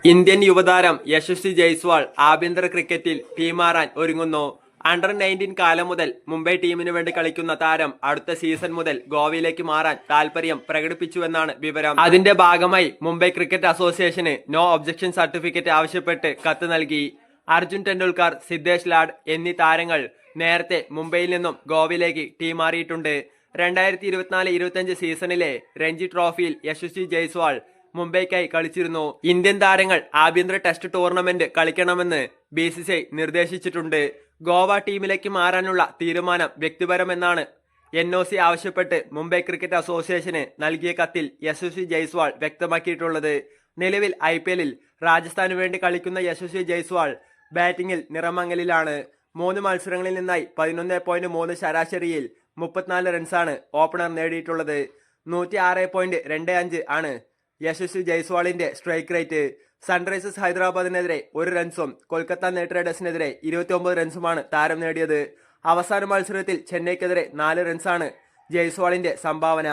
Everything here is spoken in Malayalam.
ഇന്ത്യൻ യുവതാരം യശസ്വി ജയ്സ്വാൾ ആഭ്യന്തര ക്രിക്കറ്റിൽ ടീം മാറാൻ ഒരുങ്ങുന്നു. അണ്ടർ-19 കാലം മുതൽ മുംബൈ ടീമിനു വേണ്ടി കളിക്കുന്ന താരം അടുത്ത സീസൺ മുതൽ ഗോവയിലേക്ക് മാറാൻ താൽപര്യം പ്രകടിപ്പിച്ചുവെന്നാണ് വിവരം. അതിന്റെ ഭാഗമായി Mumbai cricket association no objection certificate ആവശ്യപ്പെട്ട് കത്ത് നൽകി. അർജുൻ ടെണ്ടുൽക്കർ, സിദ്ധേഷ് ലാഡ് എന്നീ താരങ്ങൾ നേരത്തെ മുംബൈയിൽ നിന്നും ഗോവയിലേക്ക് ടീം മാറിയിട്ടുണ്ട്. 2024-25 സീസണിലെ രഞ്ജി ട്രോഫിയിൽ യശസ്വി ജയ്സ്വാൾ മുംബൈക്കായി കളിച്ചിരുന്നു. ഇന്ത്യൻ താരങ്ങൾ ആഭ്യന്തര ടെസ്റ്റ് ടൂർണമെന്റ് കളിക്കണമെന്ന് BCCI നിർദ്ദേശിച്ചിട്ടുണ്ട്. ഗോവ ടീമിലേക്ക് മാറാനുള്ള തീരുമാനം വ്യക്തിപരമെന്നാണ് NOC ആവശ്യപ്പെട്ട് മുംബൈ ക്രിക്കറ്റ് അസോസിയേഷന് നൽകിയ കത്തിൽ യശസ്വി ജയ്സ്വാൾ വ്യക്തമാക്കിയിട്ടുള്ളത്. നിലവിൽ IPL-ൽ രാജസ്ഥാനു വേണ്ടി കളിക്കുന്ന യശസ്വി ജയ്സ്വാൾ ബാറ്റിംഗിൽ നിറമങ്ങലിലാണ്. 3 മത്സരങ്ങളിൽ നിന്നായി 11.3 ശരാശരിയിൽ 34 റൺസാണ് ഓപ്പണർ നേടിയിട്ടുള്ളത്. 106.25 ആണ് യശസ്വി ജയ്സ്വാളിന്റെ സ്ട്രൈക്ക് റേറ്റ്. സൺറൈസേഴ്സ് ഹൈദരാബാദിനെതിരെ 1 റൺസും കൊൽക്കത്ത നൈറ്റ് റൈഡേഴ്സിനെതിരെ 29 റൺസുമാണ് താരം നേടിയത്. അവസാന മത്സരത്തിൽ ചെന്നൈക്കെതിരെ 4 റൺസാണ് ജയ്സ്വാളിന്റെ സംഭാവന.